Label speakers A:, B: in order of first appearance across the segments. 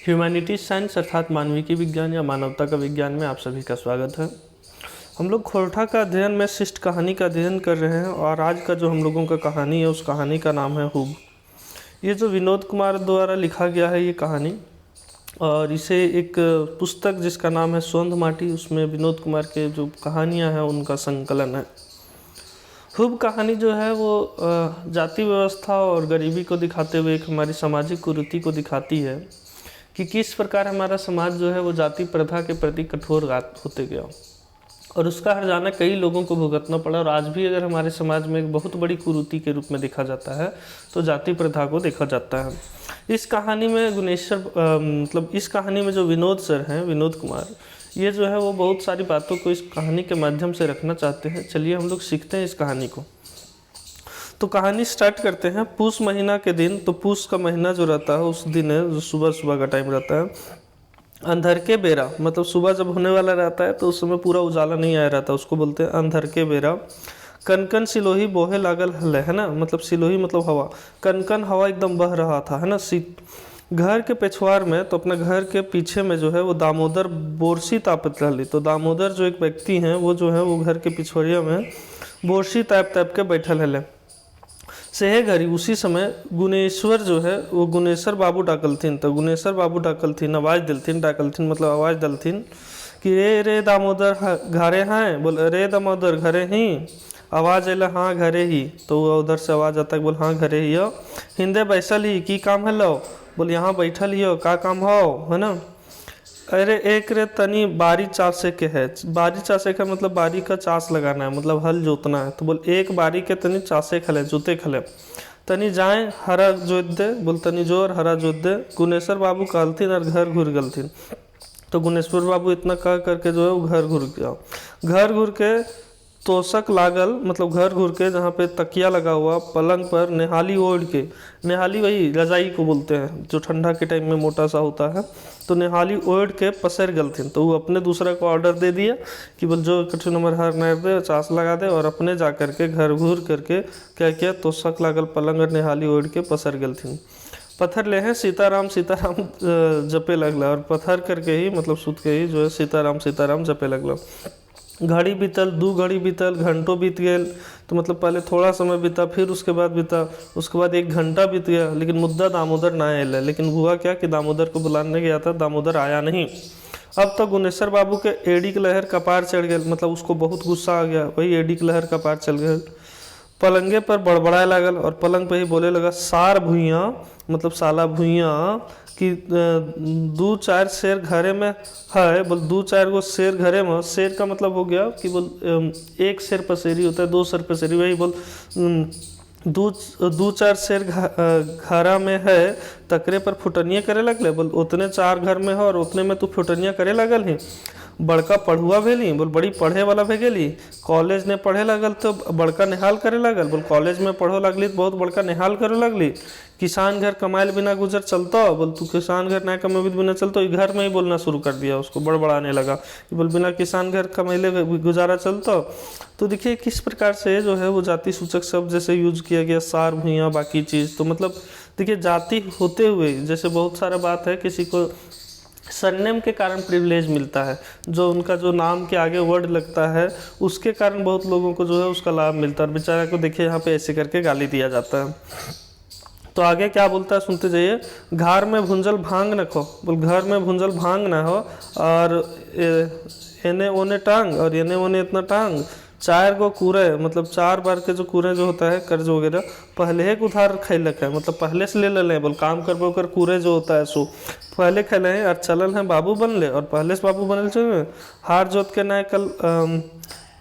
A: Humanities science अर्थात मानविकी विज्ञान या मानवता का विज्ञान में आप सभी का स्वागत है। हम लोग खोरठा का अध्ययन में शिष्ट कहानी का अध्ययन कर रहे हैं और आज का जो हम लोगों का कहानी है उस कहानी का नाम है हुब। ये जो विनोद कुमार द्वारा लिखा गया है ये कहानी, और इसे एक पुस्तक जिसका नाम है सोंध माटी, उसमें विनोद कुमार के जो कहानियाँ हैं उनका संकलन है। हुब कहानी जो है वो जाति व्यवस्था और गरीबी को दिखाते हुए एक हमारी सामाजिक कुरीति को दिखाती है कि किस प्रकार हमारा समाज जो है वो जाति प्रथा के प्रति कठोर होते गया और उसका हर्जाना कई लोगों को भुगतना पड़ा। और आज भी अगर हमारे समाज में एक बहुत बड़ी कुरीति के रूप में देखा जाता है तो जाति प्रथा को देखा जाता है। इस कहानी में इस कहानी में जो विनोद सर हैं, विनोद कुमार, ये जो है वो बहुत सारी बातों को इस कहानी के माध्यम से रखना चाहते हैं। चलिए हम लोग सीखते हैं इस कहानी को। तो कहानी स्टार्ट करते हैं। पूस महीना के दिन, तो पूस का महीना जो रहता है उस दिन है जो सुबह सुबह का टाइम रहता है, अंधर के बेरा, मतलब सुबह जब होने वाला रहता है तो उस समय पूरा उजाला नहीं आया रहता, उसको बोलते हैं अंधर के बेरा। कनकन सिलोही बोहे लागल है ना, मतलब सिलोही मतलब हवा, कनकन हवा एकदम बह रहा था, है ना। घर के पिछवाड़ में, तो अपने घर के पीछे में जो है वो दामोदर बोरसी तापत रही। तो दामोदर जो एक व्यक्ति हैं वो जो है वो घर के पिछवाड़िया में बोरसी ताप ताप के बैठल है। सेहे घड़ी उसी समय गुनेश्वर जो है वो गुनेश्वर बाबू डाकलथिन। तो गुनेश्वर बाबू डाकलथिन, आवाज़ दिलथिन, डाकलथिन मतलब आवाज़ दलथिन कि रे रे दामोदर घरे हैं। बोल रे दामोदर घरे ही। आवाज़ अल हाँ घरे ही। तो उधर से आवाज़ आता है, बोल हाँ घरे ही हो। हिंदे बैसल ही, की काम है लो। बोल यहाँ बैठल ही हो, का काम हो, है ना। अरे एक रे तनी बारी चासे के है। बारी चासे का मतलब बारी का चास लगाना है, मतलब हल जोतना है। तो बोल एक बारी के तनी चासे खले, जोते खले, तनी जाए हरा जोत दे। बोल तनी जोर हरा जोत दे। गुनेश्वर बाबू कहलथिन और घर घुर गलथिन। तो गुनेश्वर बाबू इतना कह करके जो है वो घर घुर गया। घर घुर के तोशक लागल, मतलब घर घुर के जहाँ पे तकिया लगा हुआ पलंग पर नेहाली ओढ़ के, नेहाली वही रजाई को बोलते हैं जो ठंडा के टाइम में मोटा सा होता है, तो नेहाली ओढ़ के पसर गलथिन। तो वो अपने दूसरे को ऑर्डर दे दिया कि बोल जो कठू नंबर हर नर दे, चास लगा दे, और अपने जा करके घर घूर करके क्या किया, तोशक लागल पलंग और नेहाली ओढ़ के पसर गलथिन। पत्थर ले हैं सीताराम सीताराम जपे लगला, और पत्थर करके ही मतलब सूत के ही जो है सीताराम सीताराम जपे लगला। घड़ी बीतल, 2 घड़ी बीतल, घंटों बीत गए। तो मतलब पहले थोड़ा समय बीता, फिर उसके बाद बीता, उसके बाद 1 घंटा बीत गया, लेकिन मुद्दा दामोदर ना आया। लेकिन हुआ क्या कि दामोदर को बुलाने गया था, दामोदर आया नहीं। अब तो गुनेश्वर बाबू के एड़ी की लहर कपार चढ़ गया, मतलब उसको बहुत गुस्सा आ गया, वही एड़ी की लहर कपार चल गया। पलंगे पर बड़बड़ाए लागल और पलंग पे ही बोले लगा, सार भुइयाँ, मतलब साला भुइयाँ, कि 2-4 शेर घरे में है। बोल 2-4 गो शेर घरे में। शेर का मतलब हो गया कि बोल 1 शेर पसेरी होता है, 2 शेर पसेरी, वही बोल 2-4 शेर घरा में है, तकरे पर फुटनिया करे लगले। बोल उतने 4 घर में है और उतने में तू फुटनिया करे लगल ही। बड़का पढ़ुआ भेली, बोल बड़ी पढ़े वाला भे गेली। कॉलेज ने पढ़े लगल तो बड़का निहाल करे लगल। बोल कॉलेज में पढ़ो लगली तो बहुत बड़का निहाल करे लगली। किसान घर कमाइल बिना गुजर चलता, बोल तू किसान घर ना कमाए बिना चलता, घर में ही बोलना शुरू कर दिया, उसको बड़बड़ाने लगा कि बोल बिना किसान घर कमाइले गुजारा चलता। तो देखिए किस प्रकार से जो है वो जाति सूचक शब्द जैसे यूज किया गया, सार भुइयाँ बाकी चीज़। तो मतलब देखिए जाति होते हुए जैसे बहुत सारा बात है, किसी को सरनेम के कारण प्रिविलेज मिलता है, जो उनका जो नाम के आगे वर्ड लगता है उसके कारण बहुत लोगों को जो है उसका लाभ मिलता है। और बेचारा को देखिए यहाँ पे ऐसे करके गाली दिया जाता है। तो आगे क्या बोलता है सुनते जाइए। घर में भुंजल भांग न खो। बोल घर में भुंजल भांग ना हो, और एने ओने टांग और एने ओने इतना टांग। 4 गो कूरे, मतलब 4 बार के जो कूरे जो होता है कर्ज वगैरह पहले ही उधार खैलक है, मतलब पहले से ले लें। बोल काम करबो कर कूरे जो होता है सो पहले खैले हैं और चलल हैं बाबू बनले, और पहले से बाबू बनल चाहिए। हार जोत के नए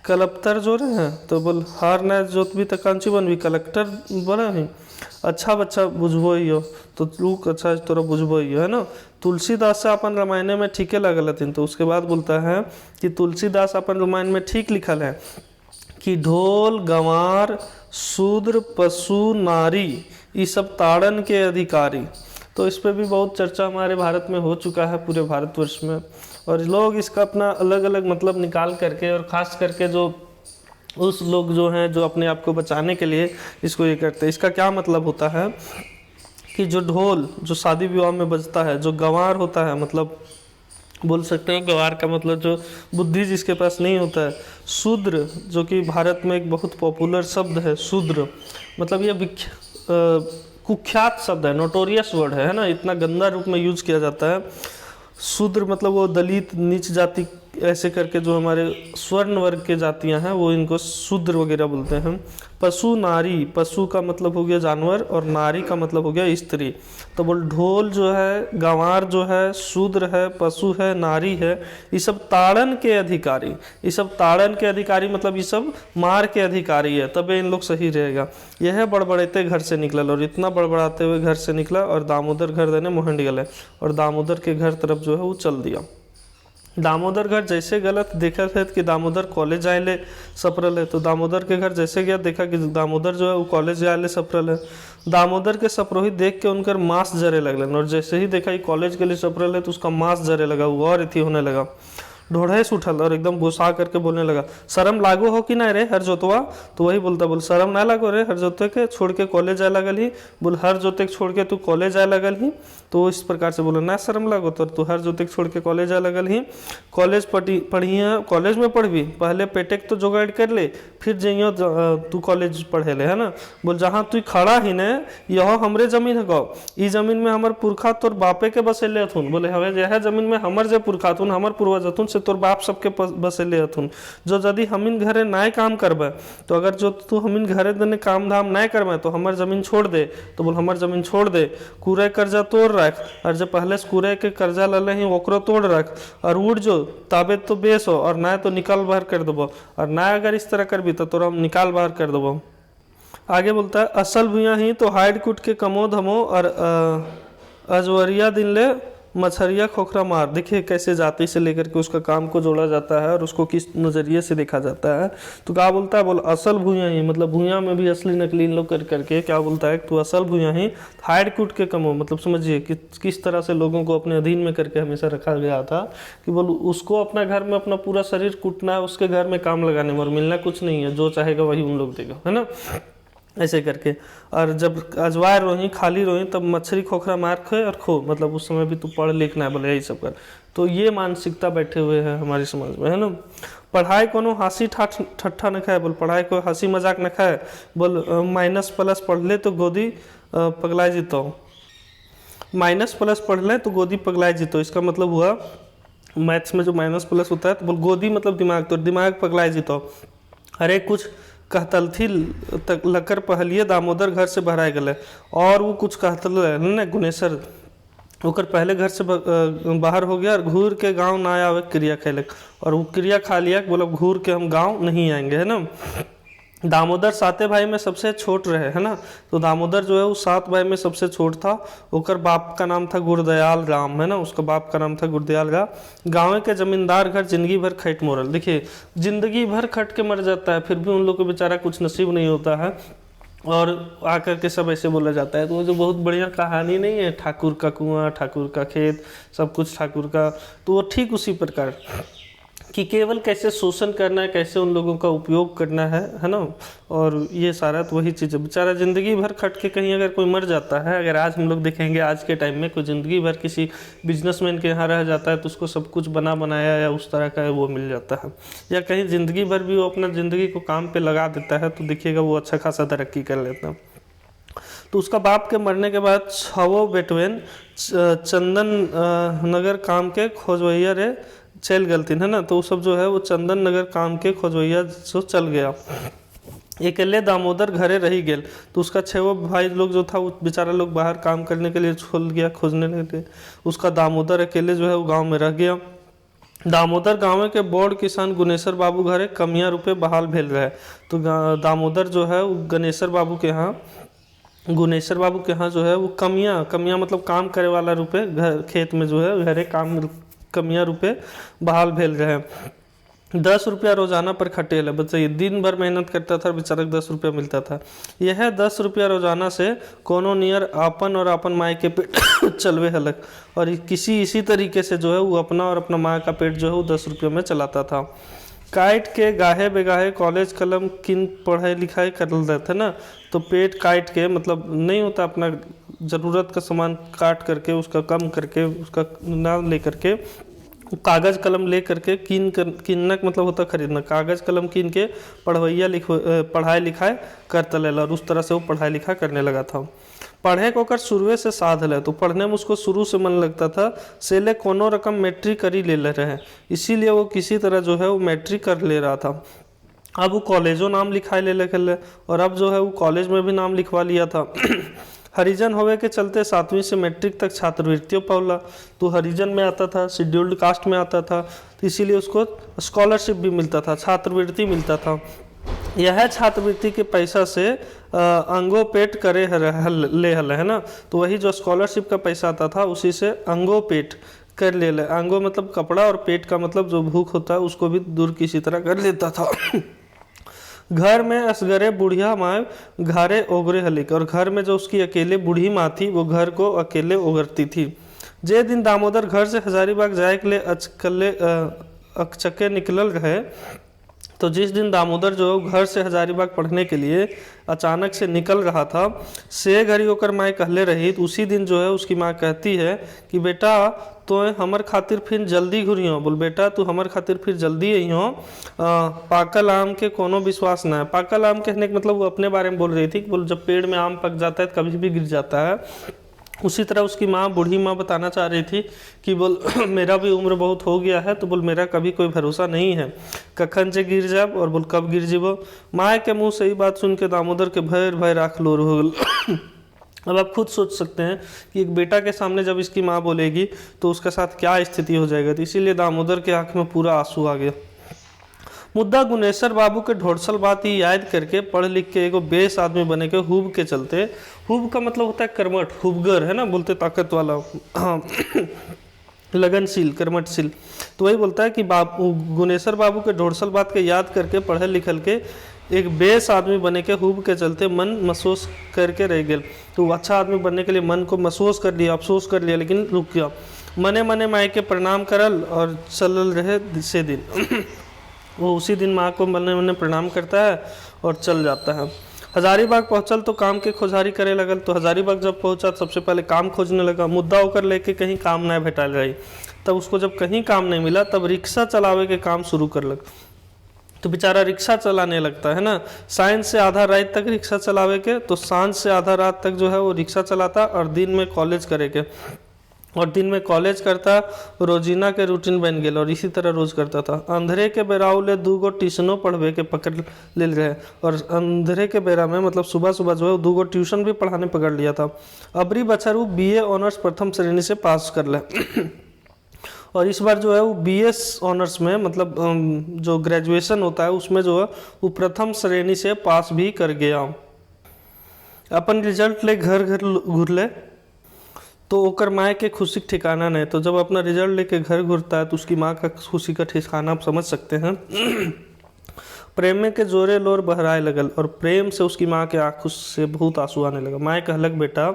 A: कलप्तर जो रहे हैं। तो बोल हार नए जोत भी तो कांची बन भी कलेक्टर बना ही। अच्छा बच्चा बुझबो ही हो, तो तू अच्छा तोरा बुझबो ही हो, है ना। तुलसीदास से अपन रामायण में ठीके लगल हथिन। तो उसके बाद बोलता है कि तुलसीदास अपन रामायण में ठीक लिखल है कि ढोल गंवार शूद्र पशु नारी ये सब ताड़न के अधिकारी। तो इस पर भी बहुत चर्चा हमारे भारत में हो चुका है, पूरे भारतवर्ष में, और लोग इसका अपना अलग अलग मतलब निकाल करके, और ख़ास करके जो उस लोग जो हैं जो अपने आप को बचाने के लिए इसको ये करते हैं। इसका क्या मतलब होता है कि जो ढोल जो शादी विवाह में बजता है, जो गंवार होता है, मतलब बोल सकते हैं गंवार का मतलब जो बुद्धि जिसके पास नहीं होता है, शूद्र जो कि भारत में एक बहुत पॉपुलर शब्द है शूद्र, मतलब ये कुख्यात शब्द है, नोटोरियस वर्ड है ना, इतना गंदा रूप में यूज किया जाता है। शूद्र मतलब वो दलित नीच जाति ऐसे करके जो हमारे स्वर्ण वर्ग के जातियां हैं वो इनको शूद्र वगैरह बोलते हैं। पशु नारी, पशु का मतलब हो गया जानवर और नारी का मतलब हो गया स्त्री। तो बोल ढोल जो है, गंवार जो है, शूद्र है, पशु है, नारी है, ये सब ताड़न के अधिकारी, ये सब ताड़न के अधिकारी मतलब ये सब मार के अधिकारी है, तबे इन लोग सही रहेगा। यह बड़बड़ाते घर से निकला और इतना बड़बड़ाते हुए घर से निकला और दामोदर घर देने मोहन गले और दामोदर के घर तरफ जो है वो चल दिया। दामोदर घर जैसे गलत देखा था कि दामोदर कॉलेज आए ले सफरल है, तो दामोदर के घर जैसे गया देखा कि दामोदर जो है वो कॉलेज आए ले सफरल है। दामोदर के सप्रोहित देख के उनकर मांस जरे लगलन और जैसे ही देखा कि कॉलेज के लिए सफरल है तो उसका मांस जरे लगा, वो और इथी होने लगा, ढोढ़े से उठल और एकदम गुस्सा करके बोलने लगा, शर्म लागो हो कि ना रे हर जोतवा। तो वही बोलता, बोल शर्म ना लागो रे हर जोते के छोड़ के कॉलेज आए लगल ही, बोल हर जोते के छोड़ के तू कॉलेज आए लगल ही। तो इस प्रकार से बोला, ना शर्म लागो तो तू हर जोते के छोड़ के कॉलेज आए लगल ही, कॉलेज पढ़िए, कॉलेज में पढ़बी, पहले पेटे के तो जुगाड़ कर ले फिर जइयो तू कॉलेज पढ़े ले, है ना। बोल जहाँ तू खड़ा ही ने यह हमरे जमीन है गो, ई जमीन में हमार पुरखा तोर बापे के बसेले हथुन। बोले हवे यह जमीन में हमर जे पुरखा हथुन, हमर पूर्वज हथुन से तोर बाप सबके बसेले हथुन। जो यदि हमिन घरे नाय काम करबे, तो अगर जो तू हमिन घरे देने काम धाम नाय करबे तो हमर जमीन छोड़ दे। तो बोल हमर जमीन छोड़ दे, कूड़े कर्जा तोड़ रख और जब पहले से कूड़े के कर्जा लले ही ओकरो तोड़ रख और उड़ जो ताबे तो बेस हो और ना तो निकाल बाहर कर देबो, और ना अगर इस तरह करबी तो तोरा हम निकाल बाहर कर देबो। आगे बोलता है, असल भुइयां ही तो हाइड कूट के कमो धमो और अजवरिया दिन ले मछरिया खोखरा मार। देखिए कैसे जाति से लेकर के उसका काम को जोड़ा जाता है और उसको किस नज़रिए से देखा जाता है। तो क्या बोलता है, बोल असल भुइयां ही, मतलब भुइयां में भी असली नकली इन लोग कर करके क्या बोलता है, तो असल भुइयां ही हाइड कूट के कमो, मतलब समझिए कि किस तरह से लोगों को अपने अधीन में करके हमेशा रखा गया था कि बोल उसको अपना घर में अपना पूरा शरीर कूटना है, उसके घर में काम लगाने में और मिलना कुछ नहीं है, जो चाहेगा वही उन लोग देगा, है ना, ऐसे करके। और जब अजवायर रोही खाली रोही तब मछली खोखरा मार खे और खो, मतलब उस समय भी तू पढ़ लिखना है, बोले यही सब कर। तो ये मानसिकता बैठे हुए हैं हमारे समाज में, है ना। पढ़ाई कोनो हंसी ठट्ठा न खाए, बोल पढ़ाई को हंसी मजाक न खाए, बोल माइनस प्लस पढ़ ले तो गोदी पगलाए जीतो, माइनस प्लस पढ़ ले तो गोदी पगलाए जीतो। इसका मतलब हुआ मैथ्स में जो माइनस प्लस होता है तो बोल गोदी मतलब दिमाग, तो दिमाग पगलाए जीतो। अरे कुछ कहतल थी तक लकर पहलिए दामोदर घर से बहराए गले, और वो कुछ कहतल न गुनेसर ओकर पहले घर से बाहर हो गया और घूर के गांव ना आवे क्रिया खेलक, और वो क्रिया खा लिया बोला घूर के हम गांव नहीं आएंगे, है ना। दामोदर साते भाई में सबसे छोट रहे, है ना। तो दामोदर जो है वो 7 भाई में सबसे छोट था। ओकर बाप का नाम था गुरदयाल राम, है ना, उसका बाप का नाम था गुरदयाल राम। गाँव के जमींदार घर जिंदगी भर खट मोरल, देखिए जिंदगी भर खट के मर जाता है, फिर भी उन लोग को बेचारा कुछ नसीब नहीं होता है और आकर के सब ऐसे बोला जाता है। तो वो जो बहुत बढ़िया कहानी नहीं है, ठाकुर का कुआं, ठाकुर का खेत, सब कुछ ठाकुर का, तो वो ठीक उसी प्रकार कि केवल कैसे शोषण करना है, कैसे उन लोगों का उपयोग करना है ना। और ये सारा तो वही चीज़ है, बेचारा ज़िंदगी भर खट के कहीं अगर कोई मर जाता है, अगर आज हम लोग देखेंगे आज के टाइम में कोई ज़िंदगी भर किसी बिजनेसमैन के यहाँ रह जाता है तो उसको सब कुछ बना बनाया या उस तरह का वो मिल जाता है, या कहीं ज़िंदगी भर भी वो अपना ज़िंदगी को काम पर लगा देता है तो देखिएगा वो अच्छा खासा तरक्की कर लेता है। तो उसका बाप के मरने के बाद 6 बेटवेन चंदन नगर काम के खोजवैया रे चल गलती है ना। तो वो सब जो है वो चंदन नगर काम के खोजवैया जो चल गया, अकेले दामोदर घरे रही गेल। तो उसका 6 भाई लोग जो था वो बेचारा लोग बाहर काम करने के लिए छोड़ गया, खोजने लगे। उसका दामोदर अकेले जो है वो गांव में रह गया। दामोदर गाँव के बड़ किसान गुनेश्वर बाबू घरे कमिया रुपये बहाल भेल रहे। तो दामोदर जो है वो गणेश्वर बाबू के यहाँ, गुनेश्वर बाबू के यहाँ जो है वो कमिया मतलब काम करे वाला रुपये घर खेत में जो है घरे काम कमिया रुपये बहाल भेल रहे। 10 रुपया रोजाना पर खटेल है, बताइए दिन भर मेहनत करता था, बेचारा 10 रुपया मिलता था। यह 10 रुपया रोजाना से कोनो नियर आपन और अपन माई के पेट चलवे हलक, और इसी तरीके से जो है वो अपना और अपना माँ का पेट जो है वो 10 रुपये में चलाता था। काट के गाहे बेगाहे कॉलेज कलम किन पढ़ाई लिखाई कर लेते थे ना, तो पेट काट के मतलब नहीं होता, अपना ज़रूरत का सामान काट करके उसका कम करके उसका ना ले करके कागज़ कलम ले करके किन्नक मतलब होता खरीदना, कागज़ कलम कीन के पढ़ाई लिखाई करता लेला, और उस तरह से वो पढ़ाई लिखाई करने लगा था। पढ़े को कर शुरुए से साध ले, तो पढ़ने में उसको शुरू से मन लगता था। सेले कोनो रकम मैट्रिक कर ही ले रहे, इसीलिए वो किसी तरह जो है वो मैट्रिक कर ले रहा था। अब वो कॉलेजों नाम लिखाई ले, और अब जो है वो कॉलेज में भी नाम लिखवा लिया था। हरिजन होवे के चलते 7वीं से मैट्रिक तक छात्रवृत्तियों पावला, तो हरिजन में आता था, शेड्यूल्ड कास्ट में आता था, तो इसीलिए उसको स्कॉलरशिप भी मिलता था, छात्रवृत्ति मिलता था। यह छात्रवृत्ति के पैसा से अंगो पेट करे ले है ना, तो वही जो स्कॉलरशिप का पैसा आता था उसी से अंगो पेट कर ले। अंगो मतलब कपड़ा, और पेट का मतलब जो भूख होता है उसको भी दूर किसी तरह कर लेता था। घर में असगरे बुढ़िया माँ घारे ओगरे हलिक, और घर में जो उसकी अकेले बूढ़ी माँ थी वो घर को अकेले ओगरती थी। जे दिन दामोदर घर से हजारीबाग जाए के लिए अचके निकलल रहे, तो जिस दिन दामोदर जो घर से हजारीबाग पढ़ने के लिए अचानक से निकल रहा था, से घड़ी होकर माँ कहले रही, तो उसी दिन जो है उसकी माँ कहती है कि बेटा तो हमर खातिर फिर जल्दी घुरियो। बोल बेटा तू हमर खातिर फिर जल्दी अइयो, पाकल आम के कोनो विश्वास ना है। पाकल आम कहने का मतलब वो अपने बारे में बोल रही थी कि बोल जब पेड़ में आम पक जाता है तो कभी भी गिर जाता है, उसी तरह उसकी माँ बूढ़ी माँ बताना चाह रही थी कि बोल मेरा भी उम्र बहुत हो गया है, तो बोल मेरा कभी कोई भरोसा नहीं है, कखन से गिर जाब और बोल कब गिर जीबो। माँ के मुँह से ही बात सुन के दामोदर के भय राख लोर हो गल। अब आप खुद सोच सकते हैं कि एक बेटा के सामने जब इसकी माँ बोलेगी तो उसके साथ क्या स्थिति हो जाएगा, तो इसीलिए दामोदर के आँख में पूरा आंसू आ गया। मुद्दा गुनेश्वर बाबू के ढोड़सल बात ही याद करके पढ़ लिख के एगो बेस आदमी बने के हुब के चलते, हुब का मतलब होता है कर्मठ, हुबगर है ना, बोलते ताकत वाला, हाँ लगनशील, कर्मठशील। तो वही बोलता है कि गुनेश्वर बाबू के ढोड़सल बात के याद करके पढ़े लिखल के एक बेस आदमी बने के हुब के चलते मन महसूस करके रह गए। तो अच्छा आदमी बनने के लिए मन को महसूस कर लिया, अफसोस कर लिया, लेकिन रुक गया। मने मने माई के प्रणाम करल और चलल रहे से दिन। वो उसी दिन माँ को मने मने प्रणाम करता है और चल जाता है। हजारीबाग पहुँचल तो काम के खोजारी करे लगल। तो हजारीबाग जब पहुँचा सबसे पहले काम खोजने लगा, मुद्दा होकर लेके कहीं काम नहीं भेटा रही। तब उसको जब कहीं काम नहीं मिला तब रिक्शा चलावे के काम शुरू कर लग। तो बेचारा रिक्शा चलाने लगता है ना, साइंस से आधा रात तक रिक्शा चलावे के, तो सांझ से आधा रात तक जो है वो रिक्शा चलाता और दिन में कॉलेज करे के, और दिन में कॉलेज करता, रोजीना के रूटीन बन गया और इसी तरह रोज करता था। अंधेरे के बेराउ ले 2 गो ट्यूशनों पढ़वे के पकड़ ले रहे, और अंधेरे के बेरा में मतलब सुबह सुबह जो है 2 गो ट्यूशन भी पढ़ाने पकड़ लिया था। अबरी बच्चा वो BA ऑनर्स प्रथम श्रेणी से पास कर ले। और इस बार जो है वो BS ऑनर्स में मतलब जो ग्रेजुएशन होता है उसमें जो है वो प्रथम श्रेणी से पास भी कर गया। अपन रिजल्ट ले घर घर घूर ले तो ओकर माँ के खुशी का ठिकाना नहीं। तो जब अपना रिजल्ट लेके घर घूरता है तो उसकी माँ का खुशी का ठिकाना आप समझ सकते हैं। प्रेम के जोरे लोर बहराए लगल, और प्रेम से उसकी माँ के आँख से बहुत आंसू आने लगा। माँ कहलक बेटा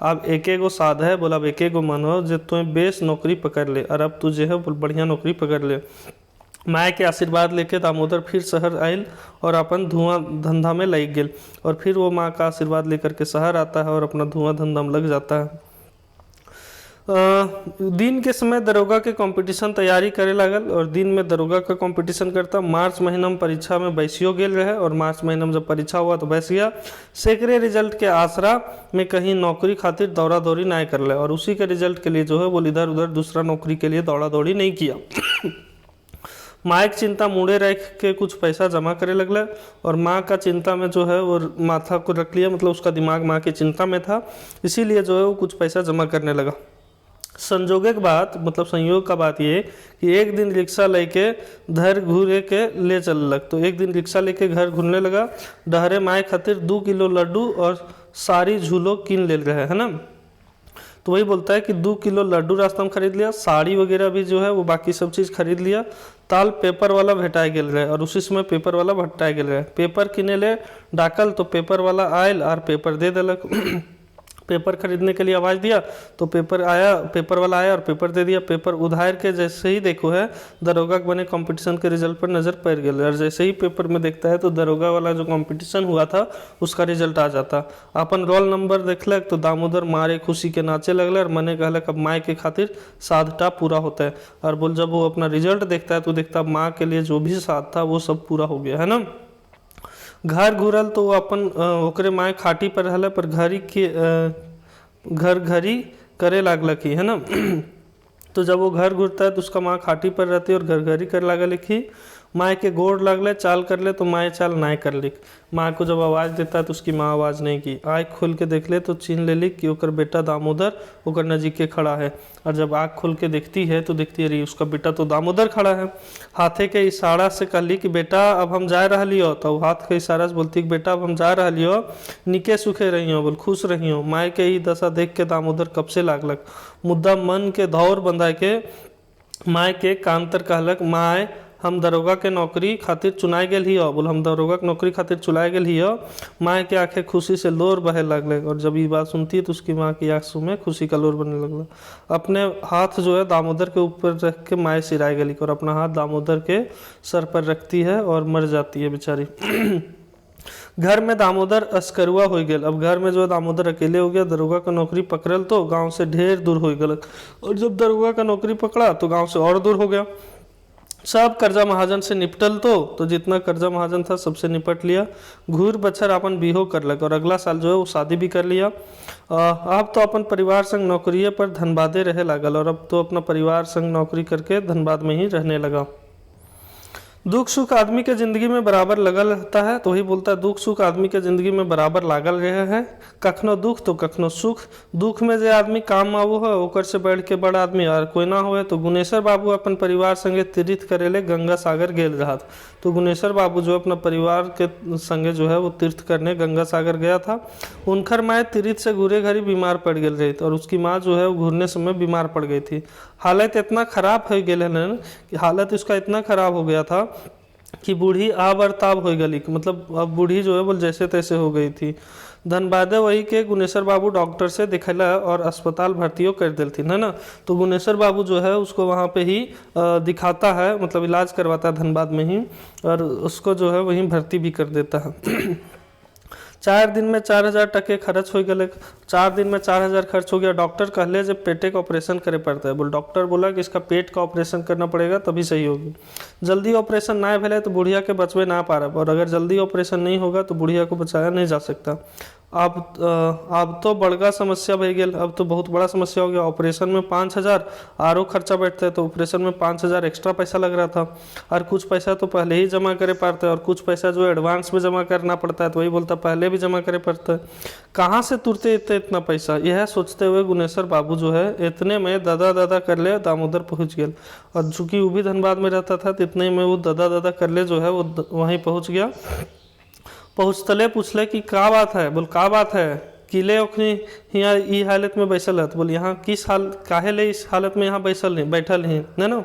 A: अब एके गो साध है, बोला अब एके गो मन हो जे तुम्हें बेस नौकरी पकड़ ले, और अब तू जो है बढ़िया नौकरी पकड़ ले। माँ के आशीर्वाद लेके दामोदर फिर शहर आयल और अपन धुआं धंधा में लग गए, और फिर वो माँ का आशीर्वाद लेकर के शहर आता है और अपना धुआं धंधा में लग जाता है। दिन के समय दरोगा के कंपटीशन तैयारी करे लागल, और दिन में दरोगा का कंपटीशन करता। मार्च महीना में परीक्षा में बैसियो गेल रहे, और मार्च महीना में जब परीक्षा हुआ तो बैस गया। सेकरे रिजल्ट के आसरा में कहीं नौकरी खातिर दौड़ा दौड़ी नहीं कर ले, और उसी के रिजल्ट के लिए जो है वो इधर उधर दूसरा नौकरी के लिए दौड़ा दौड़ी नहीं किया। माँ की चिंता मुड़े रख के कुछ पैसा जमा करे लगल, और माँ का चिंता में जो है वो माथा को रख लिया, मतलब उसका दिमाग माँ की चिंता में था, इसीलिए जो है वो कुछ पैसा जमा करने लगा। संजोगे की बात मतलब संयोग का बात ये कि एक दिन रिक्शा लेके घर घूरे के ले चल लग। तो एक दिन रिक्शा लेके घर घूरने लगा। डहरे माए खातिर 2 किलो लड्डू और सारी झूलो किन ले रहे है ना। तो वही बोलता है कि 2 किलो लड्डू रास्ता में खरीद लिया, साड़ी वगैरह भी जो है वो बाकी सब चीज़ खरीद लिया। ताल पेपर वाला भेटाए गेल रहे, और उसी समय पेपर वाला भट्टाए गेल रहे। पेपर किने ले डाकल तो पेपर वाला आयल और पेपर दे दिलक। पेपर खरीदने के लिए आवाज़ दिया तो पेपर आया, पेपर वाला आया और पेपर दे दिया। पेपर उधार के जैसे ही देखो है दरोगा के बने कंपटीशन के रिजल्ट पर नज़र पड़ गया, और जैसे ही पेपर में देखता है तो दरोगा वाला जो कंपटीशन हुआ था उसका रिजल्ट आ जाता। अपन रोल नंबर देखलक तो दामोदर मारे खुशी के नाचे लगल और मने कहलक अब माँ के खातिर साधटा पूरा होता है। और बोल जब वो अपना रिजल्ट देखता है तो देखता माँ के लिए जो भी साध था वो सब पूरा हो गया है ना। घर घुरल तो वो अपन ओकरे माए खाटी पर रहल पर घरी के घर घरी करे लागलक ही है ना। तो जब वो घर घुरता है तो उसका माँ खाटी पर रहती है और घर घरी करे लागल ही। माँ के गोड़ लगले चाल कर ले तो माँ चाल नाय कर लिख। माँ को जब आवाज़ देता है तो उसकी माँ आवाज़ नहीं की। आँख खोल के देख ले तो चिन्ह ले लिख कि ओकर बेटा दामोदर ओकर नजीके खड़ा है। और जब आँख खोल के देखती है तो देखती है अरे उसका बेटा तो दामोदर खड़ा है। हाथे के इशारा से कहली कि बेटा अब हम जा रही हो, तो हाथ के इशारा से बोलती कि बेटा अब हम जा रही हो, निके सुखे रही हो, बोल खुश रही हो। माँ के ही दशा देख के दामोदर कब से लागलक। मुद्दा मन के धौर बंधा के माँ के कान तर कहलक माँ हम दरोगा के नौकरी खातिर चुनाए गेल ही हो, बोल हम दरोगा के नौकरी खातिर चुनाए गेल ही हो। माँ के आंखें खुशी से लोर बहे लगले और जब ये बात सुनती है तो उसकी माँ की आंखों में खुशी का लोर बनने लगला। अपने हाथ जो है दामोदर के ऊपर रख के माँ सिराए गली और अपना हाथ दामोदर के सर पर रखती है और मर जाती है बेचारी। घर में दामोदर अस्करुआ हो गया। अब घर में जो है दामोदर अकेले हो गया। दरोगा का नौकरी पकड़ल तो गांव से ढेर दूर हो गया, और जब दरोगा का नौकरी पकड़ा तो गांव से और दूर हो गया। सब कर्जा महाजन से निपटल तो जितना कर्जा महाजन था सबसे निपट लिया। घूर बछर अपन बिहो करलक और अगला साल जो है वो शादी भी कर लिया। अब तो अपन परिवार संग नौकरी पर धनबादे रहे लागल और अब तो अपना परिवार संग नौकरी करके धनबाद में ही रहने लगा। दुख सुख आदमी के जिंदगी में बराबर लगल रहता है, तो वही बोलता है दुख सुख आदमी के जिंदगी में बराबर लागल रहे हैं। कखनो दुख तो कखनो सुख। दुख में जो आदमी काम आवो है ओकर से बढ़ के बड़ा आदमी और कोई ना हो। तो गुनेश्वर बाबू अपन परिवार संगे तीर्थ करेले गंगा सागर गेल रहा। तो गुनेश्वर बाबू जो अपना परिवार के संगे जो है वो तीर्थ करने गंगा सागर गया था। उनकर माँ तीर्थ से घूरे घरी बीमार पड़ गई रही और उसकी माँ जो है वो घूरने समय बीमार पड़ गई थी। हालत इतना खराब हो गया कि हालत उसका इतना खराब हो गया था कि बूढ़ी आब और ताब हो गई, मतलब अब बूढ़ी जो है वो जैसे तैसे हो गई थी। धनबादे वही के गुनेश्वर बाबू डॉक्टर से दिखला और अस्पताल भर्तियों कर देती है ना। तो गुनेश्वर बाबू जो है उसको वहाँ पे ही दिखाता है, मतलब इलाज करवाता है धनबाद में ही, और उसको जो है वहीं भर्ती भी कर देता है। 4 दिन में 4000 टके खर्च हो गए। 4 दिन में 4000 खर्च हो गया। डॉक्टर कहले जब पेटे का ऑपरेशन करे पड़ता है, बोल डॉक्टर बोला कि इसका पेट का ऑपरेशन करना पड़ेगा तभी सही होगी। जल्दी ऑपरेशन ना भले तो बुढ़िया के बचवे ना पा रहा, और अगर जल्दी ऑपरेशन नहीं होगा तो बुढ़िया को बचाया नहीं जा सकता। अब तो बड़का समस्या भई गेल, अब तो बहुत बड़ा समस्या हो गया। ऑपरेशन में 5000 आरो खर्चा बैठता है, तो ऑपरेशन में 5000 एक्स्ट्रा पैसा लग रहा था, और कुछ पैसा तो पहले ही जमा करे पड़ता है और कुछ पैसा जो एडवांस में जमा करना पड़ता है। तो वही बोलता पहले भी जमा करे पड़ता है, कहाँ से तुरते इतना पैसा। यह सोचते हुए गुनेश्वर बाबू जो है इतने में दादा कर ले दामोदर पहुँच गया। और चूंकि वो भी धनबाद में रहता था तो इतने में वो दादा कर ले जो है वो वहीं पहुँच गया। पहुँचतले पूछले कि का बात है, बोल का बात है, किले ओखनी यहाँ ई हालत में बैसल है। तो बोल यहाँ किस हाल काहे ले इस हालत में यहाँ बैठल हैं ना।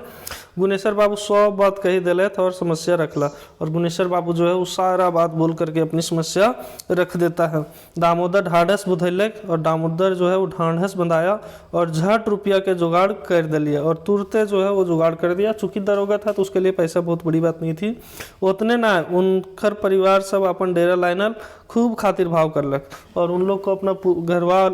A: गुनेश्वर बाबू 100 बात कही दिले और समस्या रखला, और गुनेश्वर बाबू जो है वो सारा बात बोल करके अपनी समस्या रख देता है। दामोदर ढाढ़स बुधैलक और दामोदर जो है वो ढाढ़स बंधाया और झट रुपया के जुगाड़ कर दिया, और तुरते जो है वो जुगाड़ कर दिया। चूंकि दरोगा था तो उसके लिए पैसा बहुत बड़ी बात नहीं थी। उतने ना उनकर परिवार सब अपन डेरा लाइनल खूब खातिर भाव करलक और उन लोग को अपना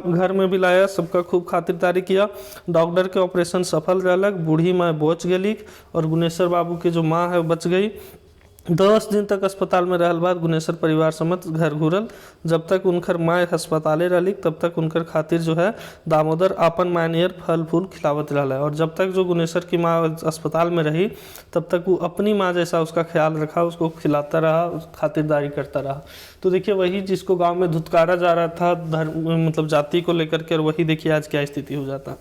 A: घर में भी लाया, सबका खूब खातिरदारी किया। डॉक्टर के ऑपरेशन सफल रहलक, बूढ़ी माँ बच गई और गुनेश्वर बाबू की जो माँ है वो बच गई। 10 दिन तक अस्पताल में रहल बाद गुनेश्वर परिवार समेत घर घूरल। जब तक उनकर माँ अस्पताले रही तब तक उनकर खातिर जो है दामोदर अपन मायनियर फल फूल खिलावत रहा, और जब तक जो गुनेश्वर की माँ अस्पताल में रही तब तक वो अपनी माँ जैसा उसका ख्याल रखा, उसको खिलाता रहा, खातिरदारी करता रहा। तो देखिए वही जिसको गाँव में धुतकारा जा रहा था धर्म मतलब जाति को लेकर के, और वही देखिए आज क्या स्थिति हो जाता।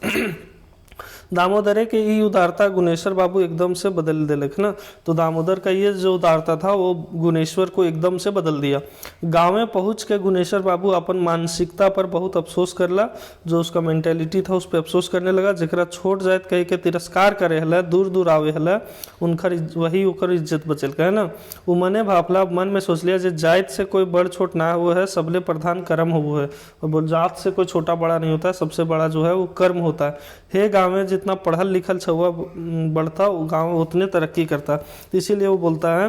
A: दामोदरे के ई उदारता गुणेश्वर बाबू एकदम से बदल देलक ना। तो दामोदर का ये जो उदारता था वो गुणेश्वर को एकदम से बदल दिया। गाँव में पहुँच के गुणेश्वर बाबू अपन मानसिकता पर बहुत अफसोस करला, जो उसका मेंटेलिटी था उस पर अफसोस करने लगा। जरा छोट जात कह के तिरस्कार करे हला, दूर दूर आवे हला, उनकर वही ओकर इज्जत बचल है ना। वो मने भापला मन में सोच लिया जे जात से कोई बड़ छोट ना हुआ है, सबले प्रधान कर्म हुआ है। और जात से कोई छोटा बड़ा नहीं होता है, सबसे बड़ा जो है वो कर्म होता है। हे गाँव में जितना पढ़ल लिखल छुआ बढ़ता वो गाँव उतने तरक्की करता। तो इसीलिए वो बोलता है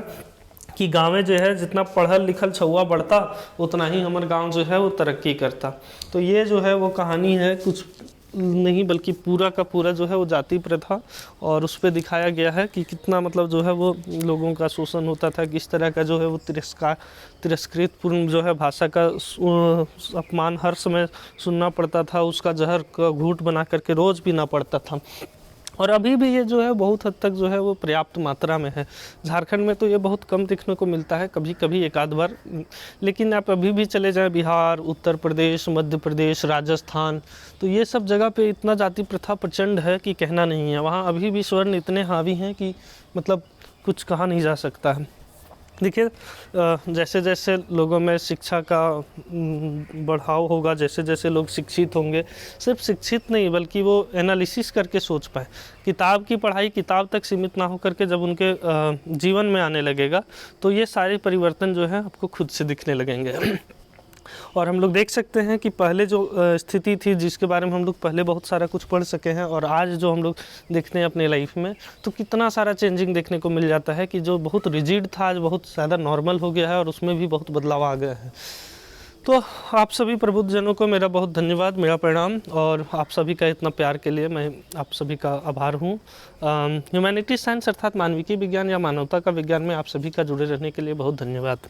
A: कि गाँव में जो है जितना पढ़ल लिखल छुआ बढ़ता उतना ही हमारे गांव जो है वो तरक्की करता। तो ये जो है वो कहानी है, कुछ नहीं बल्कि पूरा का पूरा जो है वो जाति प्रथा और उस पर दिखाया गया है कि कितना मतलब जो है वो लोगों का शोषण होता था, किस तरह का जो है वो तिरस्कृत पूर्ण जो है भाषा का अपमान हर समय सुनना पड़ता था, उसका जहर का घूंट बना करके रोज़ पीना पड़ता था। और अभी भी ये जो है बहुत हद तक जो है वो पर्याप्त मात्रा में है। झारखंड में तो ये बहुत कम देखने को मिलता है, कभी कभी एक आध बार, लेकिन आप अभी भी चले जाएं बिहार, उत्तर प्रदेश, मध्य प्रदेश, राजस्थान, तो ये सब जगह पे इतना जाति प्रथा प्रचंड है कि कहना नहीं है। वहाँ अभी भी स्वर्ण इतने हावी हैं कि मतलब कुछ कहा नहीं जा सकता है। देखिए जैसे जैसे लोगों में शिक्षा का बढ़ाव होगा, जैसे जैसे लोग शिक्षित होंगे, सिर्फ शिक्षित नहीं बल्कि वो एनालिसिस करके सोच पाए, किताब की पढ़ाई किताब तक सीमित ना होकर के जब उनके जीवन में आने लगेगा तो ये सारे परिवर्तन जो है आपको खुद से दिखने लगेंगे। और हम लोग देख सकते हैं कि पहले जो स्थिति थी जिसके बारे में हम लोग पहले बहुत सारा कुछ पढ़ सके हैं, और आज जो हम लोग देखते हैं अपने लाइफ में, तो कितना सारा चेंजिंग देखने को मिल जाता है कि जो बहुत रिजिड था आज बहुत ज़्यादा नॉर्मल हो गया है और उसमें भी बहुत बदलाव आ गया है। तो आप सभी प्रबुद्ध जनों को मेरा बहुत धन्यवाद, मेरा प्रणाम, और आप सभी का इतना प्यार के लिए मैं आप सभी का आभार हूँ। ह्यूमैनिटी साइंस अर्थात मानविकी विज्ञान या मानवता का विज्ञान में आप सभी का जुड़े रहने के लिए बहुत धन्यवाद।